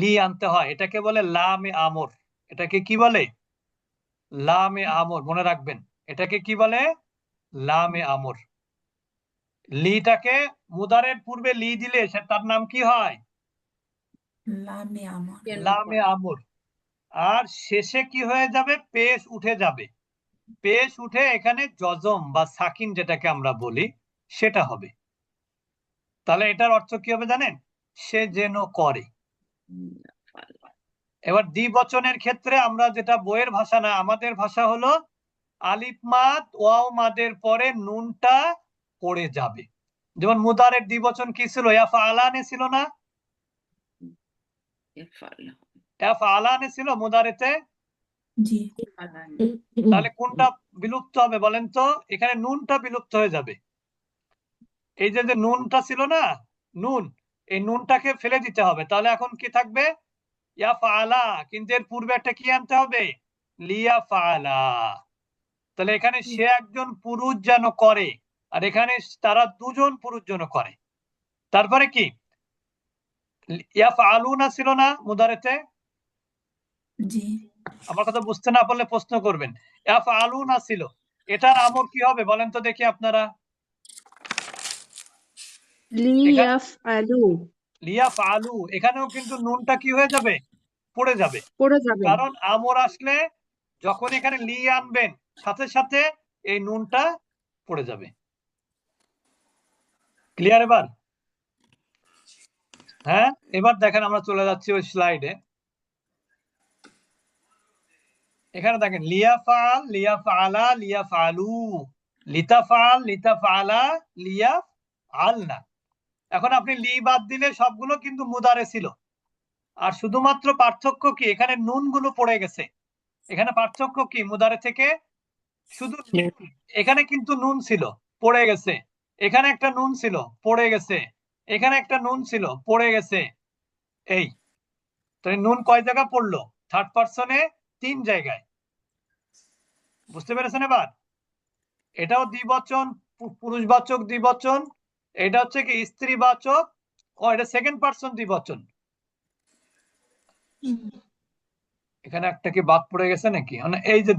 লি আনতে হয়। এটাকে বলে লামে আমর। এটাকে কি বলে? লামে আমর। মনে রাখবেন, এটাকে কি বলে? লামে আমর। লিটাকে মুদারের পূর্বে লি দিলে তার নাম কি হয়? লামে আমার। লামে আমর। আর শেষে কি হয়ে যাবে? পেশ উঠে যাবে। পেশ উঠে এখানে জজম বা সাকিন যেটাকে আমরা বলি সেটা হবে। তাহলে এটার অর্থ কি হবে জানেন? সে যেন করে। এবার দ্বিবচনের ক্ষেত্রে আমরা যেটা বইয়ের ভাষা না, আমাদের ভাষা হলো আলিফ মাদ ওয়াও মাদের পরে নুনটা পড়ে যাবে। যেমন মুদারের দ্বিবচন কি ছিল? ইয়াফআলানে ছিল না? ইয়াফআলানে ছিল মুদারেতে। জি, তাহলে কোনটা বিলুপ্ত হবে বলেন তো? এখানে নুনটা বিলুপ্ত হয়ে যাবে। এই যে নুনটা ছিল না, নুন, এই নুনটাকে ফেলে দিতে হবে। তাহলে এখন কি থাকবে? ইয়াফআলা, কিন্তু এর পূর্বে একটা কি আনতে হবে? লিয়াফআলা। তাহলে এখানে সে একজন পুরুষ যেন করে, আর এখানে তারা 2 জন পুরুষ যেন করে। তারপরে কি? ইয়াফআলুনা ছিল না মুদারেতে? জি, আমার কথা বুঝতে না পারলে প্রশ্ন করবেন। ইয়াফআলুনা ছিল, এটার আমর কি হবে বলেন তো দেখি আপনারা? লিয়াফআলু লিয়াফআলু, এখানেও কিন্তু নুনটা কি হয়ে যাবে? পড়ে যাবে। পড়ে যাবে। কারণ আমর আসলে যখন এখানে লি আনবেন সাথে সাথে এই নুনটা পড়ে যাবে। ক্লিয়ার এবার? হ্যাঁ, এবার দেখেন আমরা চলে যাচ্ছি ওই স্লাইডে। এখানে দেখেন লিয়াফআল, লিয়াফআলা, লিয়াফআলু, লিতাফআল, লিতাফআলা, লিয়াফআলনা। এখন আপনি লি বাদ দিলে সবগুলো কিন্তু মুদারে ছিল। আর শুধুমাত্র পার্থক্য কি? এখানে নুন গুলো পড়ে গেছে। এখানে পার্থক্য কি? মুদারে থেকে শুধু এখানে কিন্তু নুন ছিল, পড়ে গেছে। এখানে একটা নুন ছিল, পড়ে গেছে। এখানে একটা নুন ছিল, পড়ে গেছে। এই তো নুন কয় জায়গা পড়লো? থার্ড পার্সনে 3 জায়গায়। বুঝতে পেরেছেন এবার? এটাও দ্বিবচন, পুরুষবাচক দ্বিবচন। এটা হচ্ছে কি স্ত্রীবাচক। ও, এটা সেকেন্ড পার্সন দ্বিবচন। এখানে একটা কি বাদ পড়ে গেছে নাকি? মানে এই যে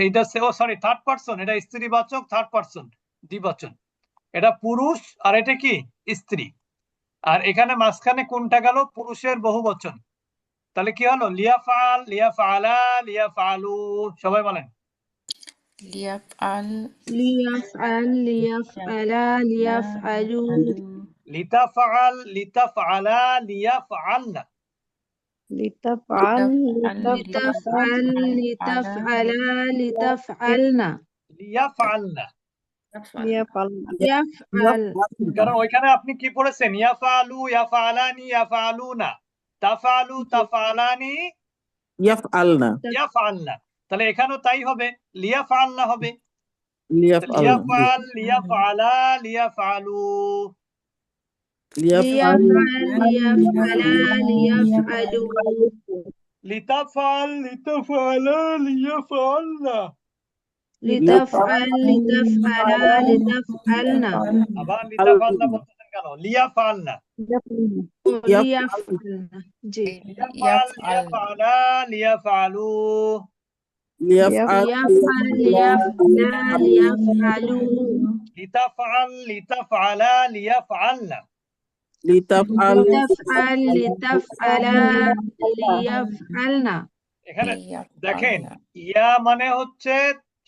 এইটা সরি, থার্ড পার্সন। এটা স্ত্রীবাচক থার্ড পার্সন দ্বিবচন। এটা পুরুষ আর এটা কি স্ত্রী। আর এখানে মাঝখানে কোনটা গেল? পুরুষের বহুবচন। তাহলে কি হলো? লিয়াফআল, লিয়াফআলা, লিয়াফআলু। সবাই বলেন লিয়াফআল, লিয়াফআল লিয়াফআলা লিয়াফআলু লিতাফআল, লিতাফআলা, লিয়াফআলনা। লিতাফআল লিতাফআল লিতাফআলা লিতাফআলনা লিয়াফআলনা। ইয়াফআল কারণ ওইখানে আপনি কি পড়েছেন? ইয়াফআলু, ইয়াফআলানি, ইয়াফআলুনা। তাফআলু, তাফআলানি, ইয়াফআলনা ইয়াফআলনা। তাহলে এখানেও তাই হবে, লিয়াফআলনা হবে। লিয়াফআলনা লিয়াফআল, লিয়াফআলা, লিয়াফআলু। লিয়াফআল লিয়াফআলা লিয়াফআলু লিতাফআল লিতাফআলা লিয়াফআলনা লিতাফআল লিতাফআলা লিতাফআলনা আবার লিতাফআলনা বলতেছেন কেন? লিয়াফআলনা ও লিয়াফআলনা জি লিয়াফআল ইয়াফআল লিয়াফআলা লিয়াফআলু লিয়াফআল লিয়াফআল লিয়াফআলা লিয়াফআলু লিতাফআল লিতাফআলা লিয়াফআলনা লিতাফআল লিতাফআল লিতাফআলা লিয়াফআলনা এখানে দেখেন ইয়া মানে হচ্ছে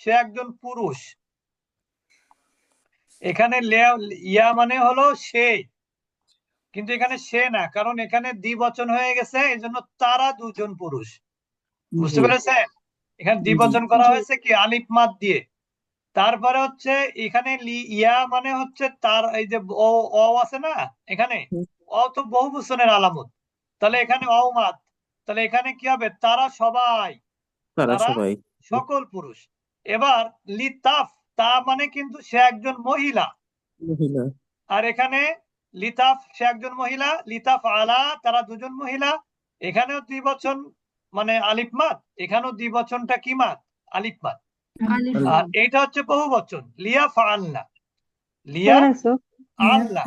সে একজন পুরুষ, এখানে ইয়া মানে হলো সে, কিন্তু এখানে সে না, কারণ এখানে দ্বিবচন হয়ে গেছে, এই জন্য তারা দুজন পুরুষ। বুঝতে পেরেছেন? এখানে দ্বিবচন করা হয়েছে কি আলিফ মাদ দিয়ে। তারপরে হচ্ছে এখানে ইয়া মানে হচ্ছে তার, এই যে অ আছে না এখানে, অ তো বহুবচনের আলামত, তাহলে এখানে অ মাদ, তাহলে এখানে কি হবে? তারা সবাই, তারা তারা সবাই সকল পুরুষ। এবার লিতাফ, তা মানে কিন্তু সে একজন মহিলা, মহিলা। আর এখানে লিতাফ সে একজন মহিলা, লিতাফ আলা তারা দুজন মহিলা, এখানেও দ্বিবচন মানে আলিফ মাদ, এখানেও দ্বিবচনটা কি মাদ? আলিফ মাদ। আলিফ আর এইটা হচ্ছে বহুবচন লিয়া ফাআলনা, লিয়া আল্লাহ,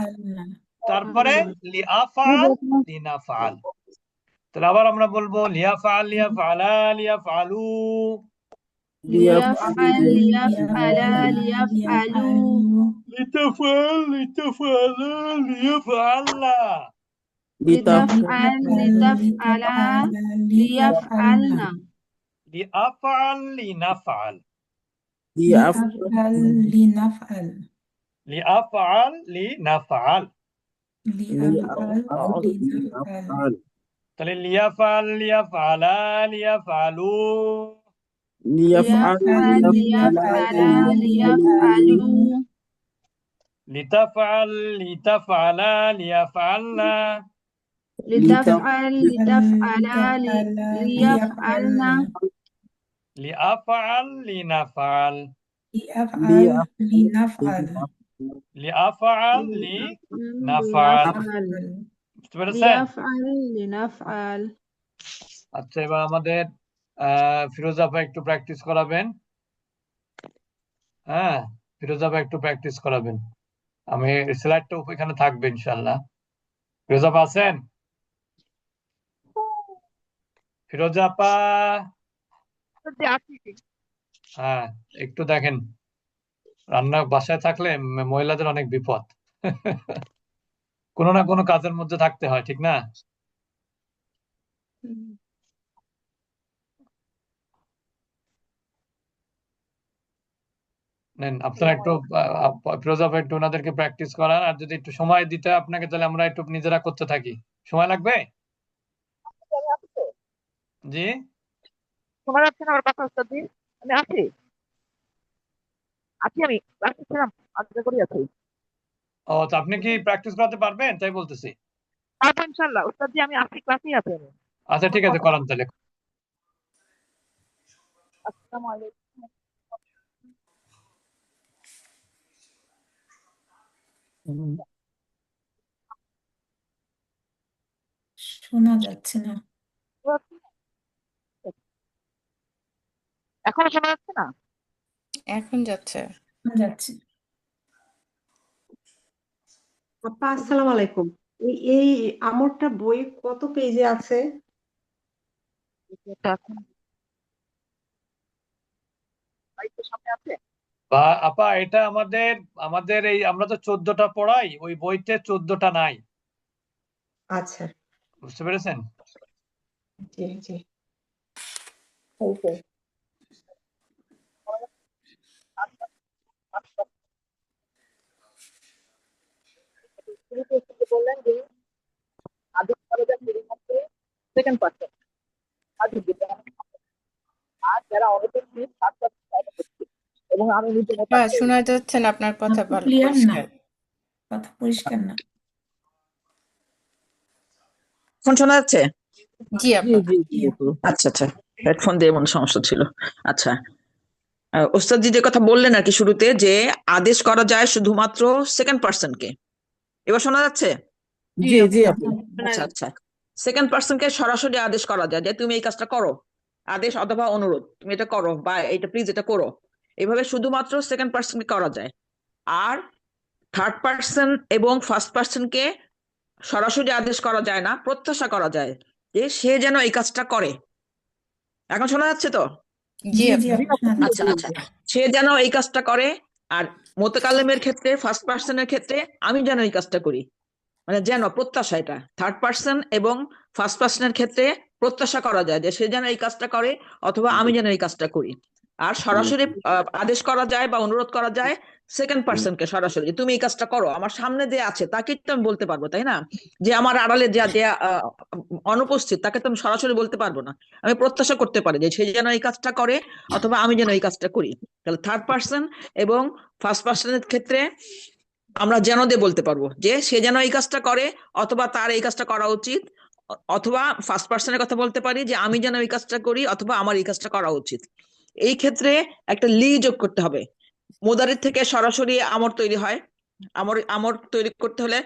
তারপরে লিআফআল লিনাফআল। তাহলে আবার আমরা বলবো লিয়াফআল লিয়াফআলা লিয়াফআলু লিয়াফআল লিয়াফআলা লিয়াফআলু লিতাফআল লিতাফআলা লিয়াফআলনা লিতাফআল লিতাফআলা লিয়াফআলনা লিআফআল লিনাফআল লিয়াফআল লিনাফআল লিআফআল লিনাফআল। লিয়াফআল তাহলে লিয়াফআল লিয়াফআলা লিয়াফআলু লিয়াফআল লিয়াফআলা লিয়াফআলু লিতাফআল লিতাফআলা লিয়াফআলনা লিতাফআল লিতাফআলা লিয়াফআলনা লিআফআল লিনাফআল লিনাফআল লিআফআল লিনাফআল। বুঝতে পেরেছেন? লিয়াফআল লিনাফআল আচ্ছা, এবার আমাদের ফিরোজ আপা একটু প্র্যাকটিস করাবেন। হ্যাঁ, ফিরোজ আপা একটু প্র্যাকটিস করাবেন। আমি স্লাইডটা এখানে থাকবে ইনশাল্লাহ। ফিরোজ আপা আছেন? ফিরোজ আপা, হ্যাঁ একটু দেখেন, রান্না বাসায় থাকলে মহিলাদের অনেক বিপদ। কোনো না কোনো কাজের মধ্যে থাকতে হয়, ঠিক না? নেন আপনারা একটু ফিরোজ আপা একটু ওনাদেরকে প্র্যাকটিস করান, আর যদি একটু সময় দিতে হয় আপনাকে তাহলে আমরা একটু নিজেরা করতে থাকি। সময় লাগবে? জি শোনা যাচ্ছে না আমার কথা ওস্তাদ? আমি আছি আমি ক্লাসে ছিলাম, আজকে করি আছি। ও, তো আপনি কি প্র্যাকটিস করাতে পারবেন? তাই বলতেছি। পারবো ইনশাল্লাহ ওস্তাদ, আমি আছি, ক্লাসেই আছি আমি। আচ্ছা ঠিক আছে, করান তাহলে। আসসালামু আলাইকুম। শোনা যাচ্ছে না। এখনো শোনা যাচ্ছে না? এখন যাচ্ছে। যাচ্ছে। আপা আসসালামু আলাইকুম। এই আমরটা বই কত পেজে আছে? এটা এখন লাইটের সামনে আছে। বা আপা, এটা আমাদের এই আমরা তো 14টা পড়াই, ওই বইতে 14টা নাই। আচ্ছা, বুঝতে পেরেছেন? জি জি। ওকে। বললেন যে আদিম কলেজের মধ্যে সেকেন্ড পার্সন আর যারা অনেকের এবং আমি নিজে শোনা যাচ্ছে না আপনার কথা, ভালো ক্লিয়ার না, পরিষ্কার। কথা পরিষ্কার না। এখন শোনা যাচ্ছে? জি আপা। আচ্ছা আচ্ছা, হেডফোন দিয়ে মনে সমস্যা ছিল। আচ্ছা, ওস্তাদজি যে কথা বললেন আর কি শুরুতে, যে আদেশ করা যায় শুধুমাত্র সেকেন্ড পার্সনকে, এবার শোনা যাচ্ছে? জি জি আপু। আচ্ছা আচ্ছা, সেকেন্ড পার্সনকে সরাসরি আদেশ করা যায় যে তুমি এই কাজটা করো, আদেশ অথবা অনুরোধ, তুমি এটা করো বা এটা প্লিজ এটা করো, এইভাবে শুধুমাত্র সেকেন্ড পার্সনকে করা যায়। আর থার্ড পার্সন এবং ফার্স্ট পার্সনকে সরাসরি আদেশ করা যায় না, প্রত্যাশা করা যায় যে সে যেন এই কাজটা করে। এখন শোনা যাচ্ছে তো? জি জি আপা আপা শোনা আচ্ছা যাচ্ছে। আচ্ছা, সে যেন এই কাজটা করে। আর মোতাকাল্লিমের ক্ষেত্রে, ফার্স্ট পার্সনের ক্ষেত্রে আমি যেন এই কাজটা করি, মানে যেন প্রত্যাশা। এটা থার্ড পার্সন এবং ফার্স্ট পার্সনের ক্ষেত্রে প্রত্যাশা করা যায় যে সে যেন এই কাজটা করে অথবা আমি যেন এই কাজটা করি। আর সরাসরি আদেশ করা যায় বা অনুরোধ করা যায় সেকেন্ড পার্সনকে সরাসরি, যে তুমি এই কাজটা করো। আমার সামনে যে আছে তাকে তো আমি বলতে পারবো, তাই না? যে আমার আড়ালে যে যে অনুপস্থিত তাকে তো আমি সরাসরি বলতে পারবো না। আমি প্রত্যাশা করতে পারি যে সে যেন এই কাজটা করে অথবা আমি যেন এই কাজটা করি। তাহলে থার্ড পার্সন এবং ফার্স্ট পার্সনের ক্ষেত্রে আমরা যেন দিয়ে বলতে পারবো যে সে যেন এই কাজটা করে অথবা তার এই কাজটা করা উচিত, অথবা ফার্স্ট পার্সনের কথা বলতে পারি যে আমি যেন এই কাজটা করি অথবা আমার এই কাজটা করা উচিত। এই ক্ষেত্রে একটা লি যোগ করতে হবে। মুদারির থেকে সরাসরি আমর তৈরি হয়। আমর আমর তৈরি করতে হলে